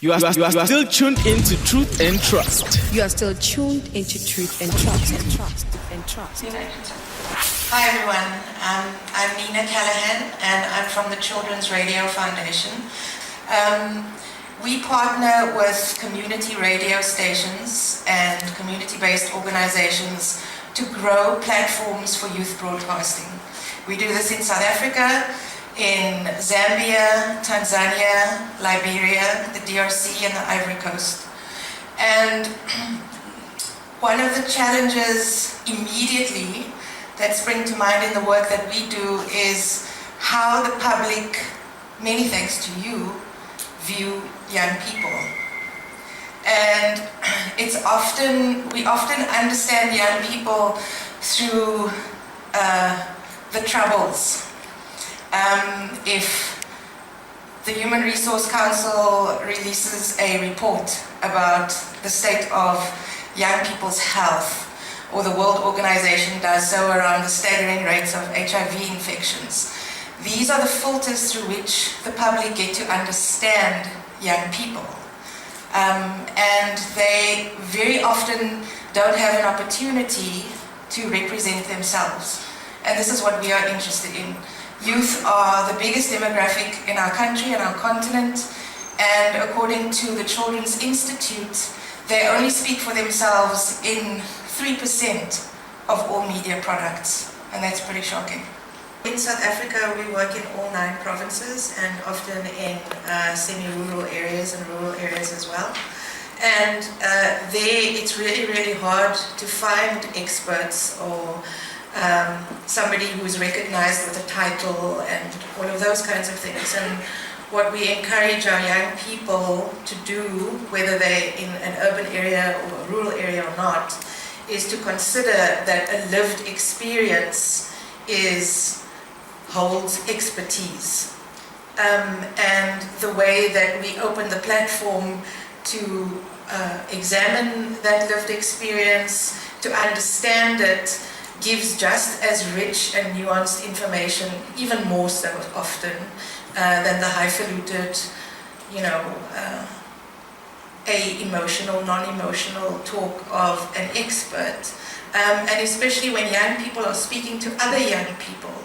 You are still tuned into Truth and Trust. You are still tuned into Truth and Trust. Hi everyone, I'm Nina Callaghan and I'm from the Children's Radio Foundation. We partner with community radio stations and community-based organizations to grow platforms for youth broadcasting. We do this in South Africa, in Zambia, Tanzania, Liberia, the DRC and the Ivory Coast. And one of the challenges immediately that spring to mind in the work that we do is how the public, many thanks to you, view young people. And we often understand young people through the troubles. If the Human Resource Council releases a report about the state of young people's health, or the World Organization does so around the staggering rates of HIV infections, these are the filters through which the public get to understand young people. And they very often don't have an opportunity to represent themselves. And this is what we are interested in. Youth are the biggest demographic in our country and our continent, and according to the Children's Institute, they only speak for themselves in 3% of all media products, and that's pretty shocking. In South Africa, we work in all 9 provinces and often in semi-rural areas and rural areas as well. And there it's really, really hard to find experts or somebody who's recognized with a title and all of those kinds of things. And what we encourage our young people to do, whether they're in an urban area or a rural area or not, is to consider that a lived experience holds expertise. And the way that we open the platform to examine that lived experience, to understand it, gives just as rich and nuanced information, even more so often, than the highfalutin, emotional, non-emotional talk of an expert. And especially when young people are speaking to other young people,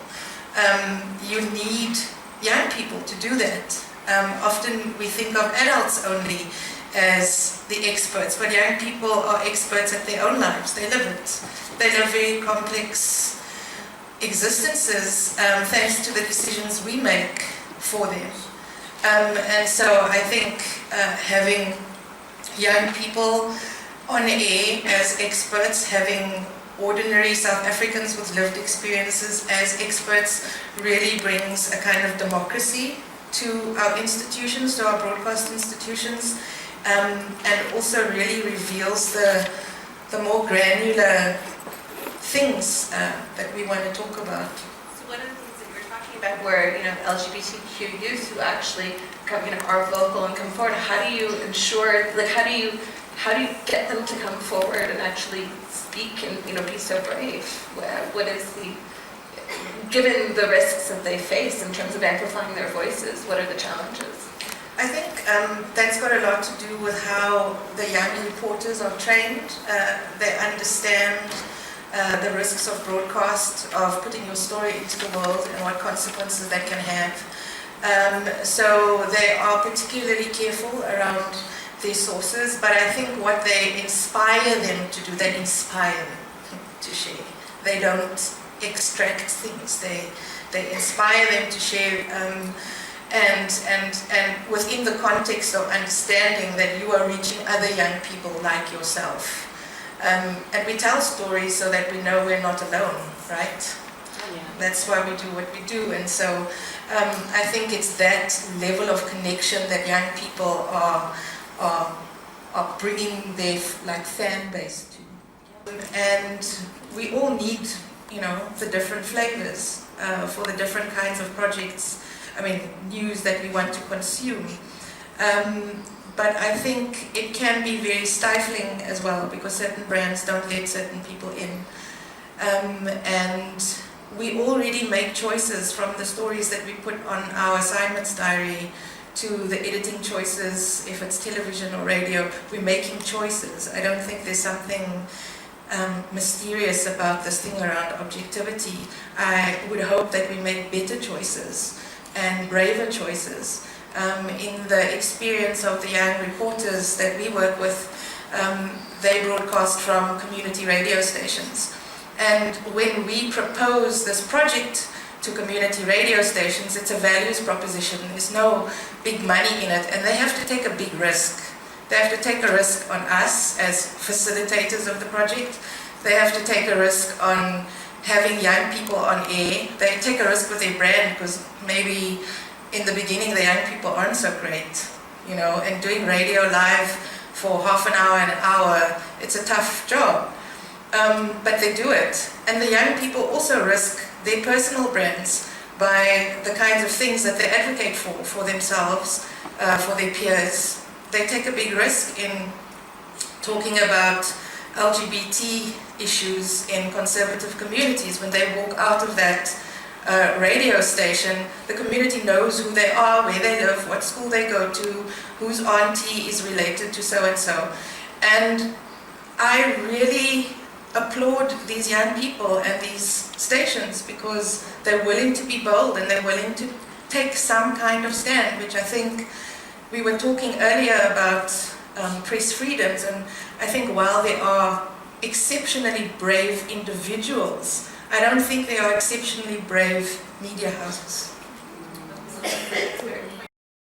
you need young people to do that. Often we think of adults only as the experts, but young people are experts at their own lives. They live it. They live very complex existences thanks to the decisions we make for them. And so I think having young people on air as experts, having ordinary South Africans with lived experiences as experts really brings a kind of democracy to our institutions, to our broadcast institutions, and also really reveals the more granular things that we want to talk about. So one of the things that you were talking about were, LGBTQ youth who actually are vocal and come forward. How do you ensure, how do you get them to come forward and actually speak and be so brave? What is given the risks that they face in terms of amplifying their voices, what are the challenges? I think that's got a lot to do with how the young reporters are trained. They understand the risks of broadcast, of putting your story into the world and what consequences that can have. So they are particularly careful around their sources, but I think what they inspire them to do, they inspire them to share. They don't extract things, they inspire them to share, and within the context of understanding that you are reaching other young people like yourself. And we tell stories so that we know we're not alone, right? Yeah. That's why we do what we do. And so I think it's that level of connection that young people are bringing their fan base to. And we all need, the different flavors for the different kinds of projects, news that we want to consume. But I think it can be very stifling as well, because certain brands don't let certain people in. And we already make choices from the stories that we put on our assignments diary to the editing choices, if it's television or radio, we're making choices. I don't think there's something mysterious about this thing around objectivity. I would hope that we make better choices and braver choices. In the experience of the young reporters that we work with, they broadcast from community radio stations. And when we propose this project to community radio stations, it's a values proposition. There's no big money in it, and they have to take a big risk. They have to take a risk on us as facilitators of the project. They have to take a risk on having young people on air. They take a risk with their brand, because maybe in the beginning the young people aren't so great, you know, and doing radio live for half an hour, an hour, it's a tough job. But they do it. And the young people also risk their personal brands by the kinds of things that they advocate for themselves, for their peers. They take a big risk in talking about LGBT issues in conservative communities. When they walk out of that radio station, the community knows who they are, where they live, what school they go to, whose auntie is related to so-and-so. And I really applaud these young people and these stations, because they're willing to be bold and they're willing to take some kind of stand, which I think we were talking earlier about press freedoms, and I think while there are exceptionally brave individuals, I don't think there are exceptionally brave media houses.